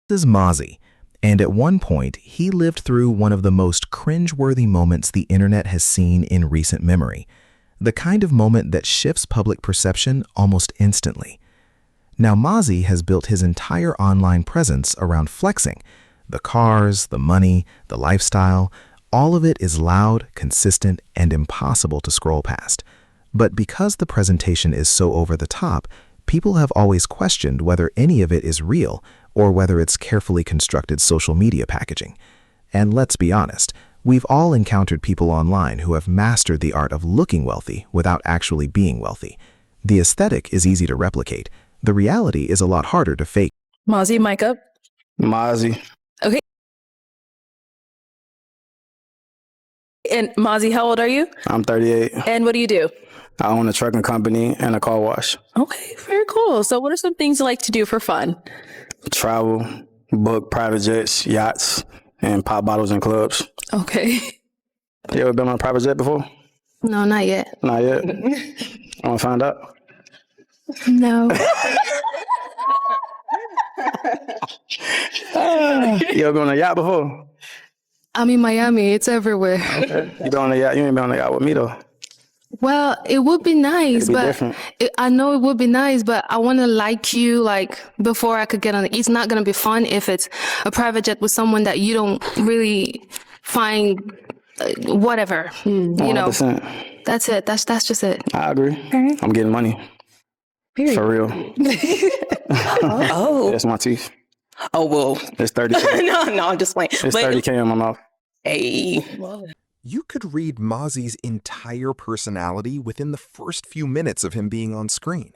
This is Mozzie, and at one point, he lived through one of the most cringe-worthy moments the internet has seen in recent memory, the kind of moment that shifts public perception almost instantly. Now, Mozzie has built his entire online presence around flexing. The cars, the money, the lifestyle, all of it is loud, consistent, and impossible to scroll past. But because the presentation is so over the top, people have always questioned whether any of it is real or whether it's carefully constructed social media packaging. And let's be honest, we've all encountered people online who have mastered the art of looking wealthy without actually being wealthy. The aesthetic is easy to replicate. The reality is a lot harder to fake. Mozzie, mic up. Mozzie. Okay. And Mozzie, how old are you? I'm 38. And what do you do? I own a trucking company and a car wash. Okay, very cool. So what are some things you like to do for fun? Travel, book private jets, yachts, and pop bottles in clubs. Okay. You ever been on a private jet before? No, not yet. Not yet. I want to find out. No. You ever been on a yacht before? I'm in Miami. It's everywhere. Okay. You been on a yacht? You ain't been on a yacht with me though. Well, it would be nice, It'd be but different. I know it would be nice, but I want to like you like before I could get on it. It's not going to be fun if it's a private jet with someone that you don't really find whatever, you know. 100%. That's it. That's just it. I agree. Okay. I'm getting money. Period. For real. Oh. That's my teeth. Oh, well. It's 30K. No, I'm just playing. It's 30K in my mouth. Hey. You could read Mozzie's entire personality within the first few minutes of him being on screen.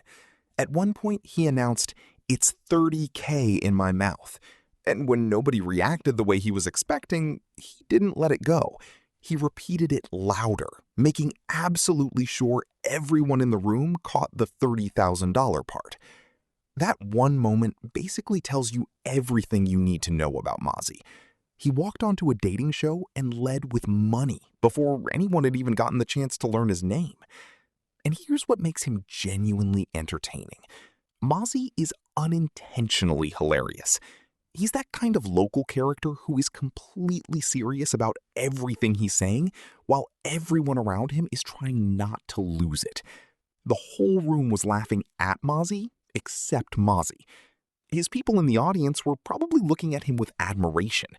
At one point, he announced, "It's 30K in my mouth." And when nobody reacted the way he was expecting, he didn't let it go. He repeated it louder, making absolutely sure everyone in the room caught the $30,000 part. That one moment basically tells you everything you need to know about Mozzie. He walked onto a dating show and led with money before anyone had even gotten the chance to learn his name. And here's what makes him genuinely entertaining. Mozzie is unintentionally hilarious. He's that kind of local character who is completely serious about everything he's saying, while everyone around him is trying not to lose it. The whole room was laughing at Mozzie, except Mozzie. His people in the audience were probably looking at him with admiration,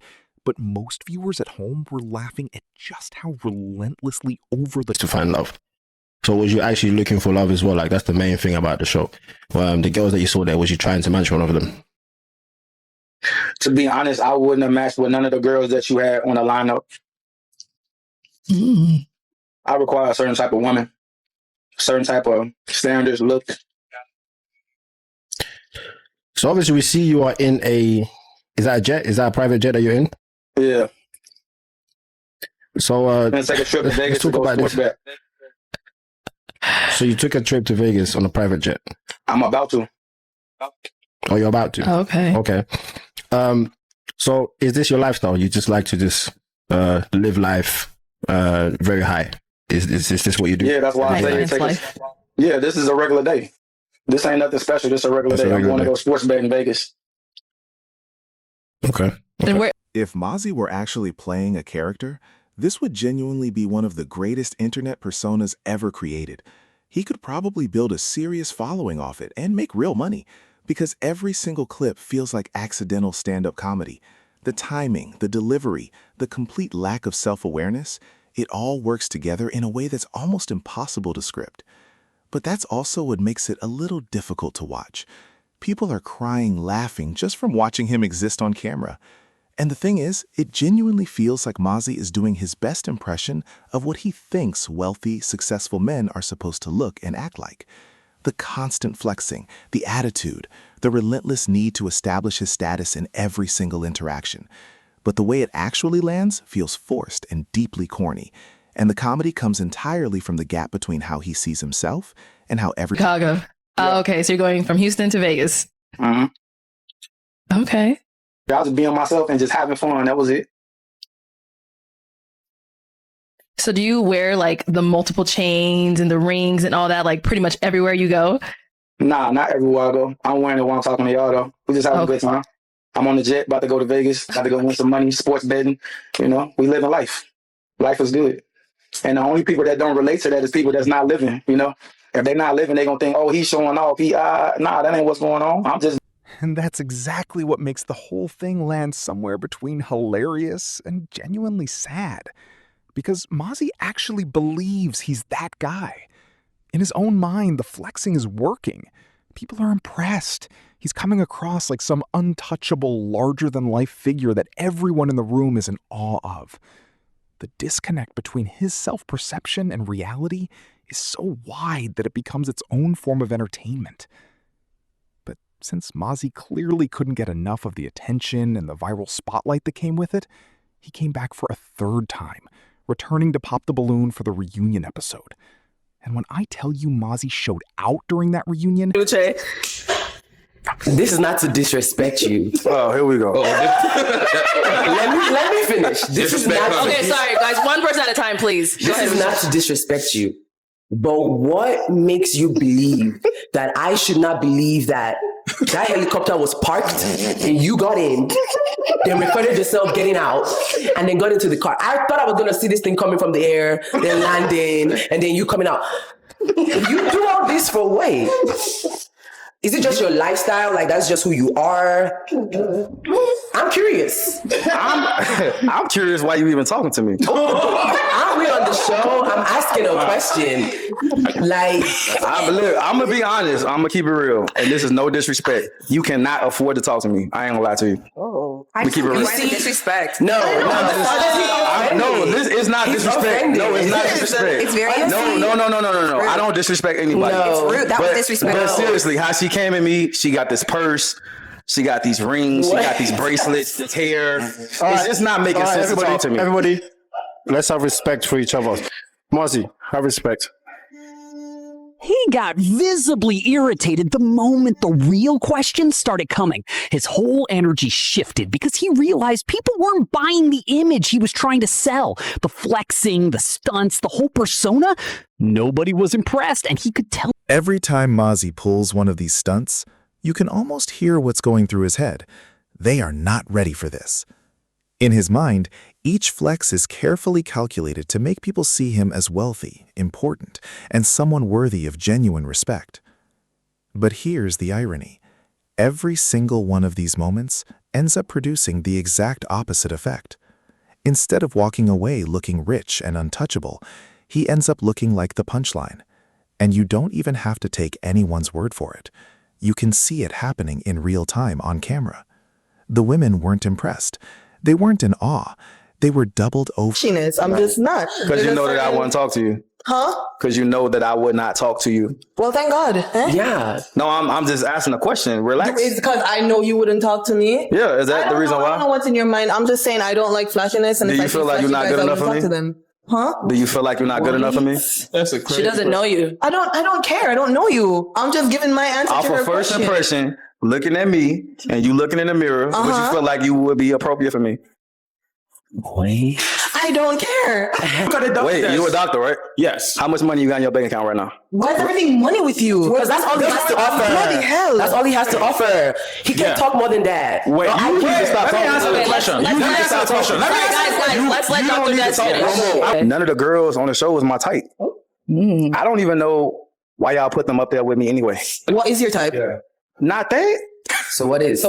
but most viewers at home were laughing at just how relentlessly over the to find love. So was you actually looking for love as well? Like, that's the main thing about the show. The girls that you saw there, was you trying to match one of them? To be honest, I wouldn't have matched with none of the girls that you had on the lineup. I require a certain type of woman, certain type of standards, look. So obviously we see you are in a, is that a jet? Is that a private jet that you're in? Yeah. So Let's take a trip to Vegas to talk go about sports this. bet. So you took a trip to Vegas on a private jet? I'm about to. Oh, you're about to? Okay. Okay. So is this your lifestyle? You just like to just live life very high? Is this what you do? Yeah, that's why I say Nice take life. Yeah, this is a regular day. This ain't nothing special. This is a regular That's a day. I'm regular going to day. go sports bet in Vegas. Okay. And where? If Mozzie were actually playing a character, this would genuinely be one of the greatest internet personas ever created. He could probably build a serious following off it and make real money, because every single clip feels like accidental stand-up comedy. The timing, the delivery, the complete lack of self-awareness, it all works together in a way that's almost impossible to script. But that's also what makes it a little difficult to watch. People are crying laughing just from watching him exist on camera. And the thing is, it genuinely feels like Mozzie is doing his best impression of what he thinks wealthy, successful men are supposed to look and act like. The constant flexing, the attitude, the relentless need to establish his status in every single interaction. But the way it actually lands feels forced and deeply corny. And the comedy comes entirely from the gap between how he sees himself and how Chicago. Oh, okay. So you're going from Houston to Vegas. Mm-hmm. Okay. I was being myself and just having fun. That was it. So do you wear like the multiple chains and the rings and all that, like pretty much everywhere you go? Nah, not everywhere I go. I'm wearing it while I'm talking to y'all, though. We just having a Okay. good time. I'm on the jet, about to go to Vegas, about to go win some money, sports betting. You know, we living life. Life is good. And the only people that don't relate to that is people that's not living, you know. If they're not living, they're going to think, oh, he's showing off. Nah, that ain't what's going on. I'm just. And that's exactly what makes the whole thing land somewhere between hilarious and genuinely sad. Because Mozzie actually believes he's that guy. In his own mind, the flexing is working. People are impressed. He's coming across like some untouchable, larger-than-life figure that everyone in the room is in awe of. The disconnect between his self-perception and reality is so wide that it becomes its own form of entertainment. But since Mozzie clearly couldn't get enough of the attention and the viral spotlight that came with it, he came back for a third time, returning to pop the balloon for the reunion episode. And when I tell you Mozzie showed out during that reunion... Uche, this is not to disrespect you. Oh, here we go. Let me finish. This is not. Okay, sorry, guys. One person at a time, please. This is not to disrespect you. But what makes you believe that I should not believe that helicopter was parked and you got in, then recorded yourself getting out, and then got into the car? I thought I was going to see this thing coming from the air, then landing, and then you coming out. You do all this for what? Is it just your lifestyle? Like, that's just who you are? I'm curious. I'm curious why you even talking to me. Aren't we on the show? I'm asking a question. Like, I'm going to be honest. I'm going to keep it real. And this is no disrespect. You cannot afford to talk to me. I ain't going to lie to you. oh. We keep it real. disrespect. No, This is not disrespect. No, it's not disrespect. It's very No. I don't disrespect anybody. No. rude. That was disrespectful. But seriously, how she came at me, she got this purse, she got these rings, she got these bracelets, this hair. It's not making sense to talk to me. Everybody, let's have respect for each other. Mozzie, have respect. He got visibly irritated the moment the real questions started coming. His whole energy shifted because he realized people weren't buying the image he was trying to sell. The flexing, the stunts, the whole persona. Nobody was impressed, and he could tell. Every time Mozzie pulls one of these stunts, you can almost hear what's going through his head. They are not ready for this. In his mind, each flex is carefully calculated to make people see him as wealthy, important, and someone worthy of genuine respect. But here's the irony. Every single one of these moments ends up producing the exact opposite effect. Instead of walking away looking rich and untouchable, he ends up looking like the punchline. And you don't even have to take anyone's word for it. You can see it happening in real time on camera. The women weren't impressed. They weren't in awe. They were doubled over. I'm just not. Because you know that I wouldn't talk to you. Huh? Because you know that I would not talk to you. Well, thank God. Yeah. No, I'm just asking a question. Relax. It's because I know you wouldn't talk to me. Yeah, is that the reason I don't know why? what's in your mind. I'm just saying I don't like flashiness. And Do if you I feel see like you're flashy not good guys, I enough for wouldn't me? talk to them. Huh? Do you feel like you're not good enough for me? She doesn't know you. I don't care. I don't know you. I'm just giving my answer Off to her of first question. impression, looking at me and you looking in the mirror, would you feel like you would be appropriate for me? Wait. I don't care. Wait, you a doctor, right? Yes. How much money you got in your bank account right now? Why is everything money with you? Because that's all he has to offer. Bloody hell. That's all he has to offer. He can't talk more than that. Wait, you need to stop talking. Let me answer the question. Let's let Dr. Dez finish. None of the girls on the show was my type. I don't even know why y'all put them up there with me anyway. What is your type? Not that. So what is?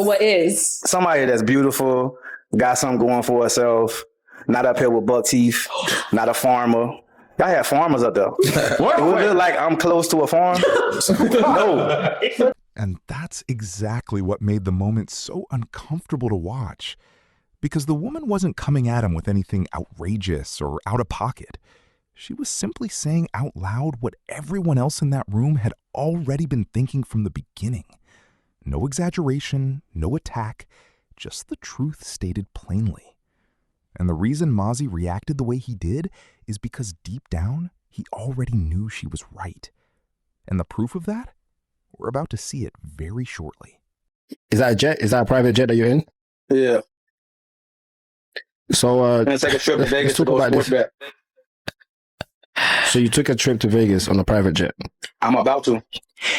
Somebody that's beautiful, got something going for herself, not up here with buck teeth, not a farmer. Y'all had farmers up there. What? It was like I'm close to a farm. No. And that's exactly what made the moment so uncomfortable to watch. Because the woman wasn't coming at him with anything outrageous or out of pocket. She was simply saying out loud what everyone else in that room had already been thinking from the beginning. No exaggeration, no attack, just the truth stated plainly. And the reason Mozzie reacted the way he did is because deep down, he already knew she was right. And the proof of that? We're about to see it very shortly. Is that a jet? Is that a private jet that you're in? Yeah. So, Let's take a trip to Vegas to talk go about sports this. bet. So you took a trip to Vegas on a private jet. I'm about to.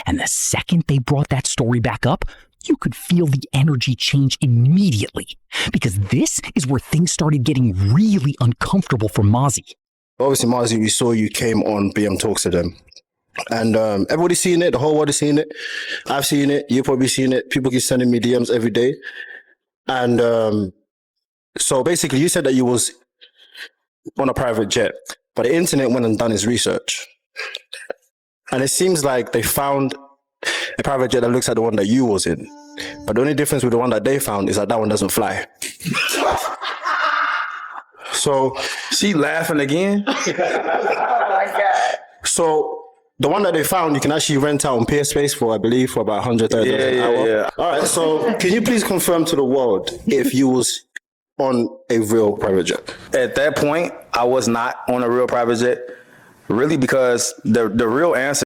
And the second they brought that story back up, You could feel the energy change immediately, because this is where things started getting really uncomfortable for Mozzie. Obviously, Mozzie, we saw you came on BM Talks to them. And everybody's seen it. The whole world is seeing it. I've seen it. You've probably seen it. People keep sending me DMs every day. And so basically, you said that you was on a private jet, but the internet went and done its research. And it seems like they found a private jet that looks like the one that you was in. But the only difference with the one that they found is that that one doesn't fly. So She laughing again? Oh my God. So the one that they found, you can actually rent out on Peer Space for, I believe, for about $130 an hour. Yeah. All right, so can you please confirm to the world if you was on a real private jet? At that point, I was not on a real private jet. Really, because the real answer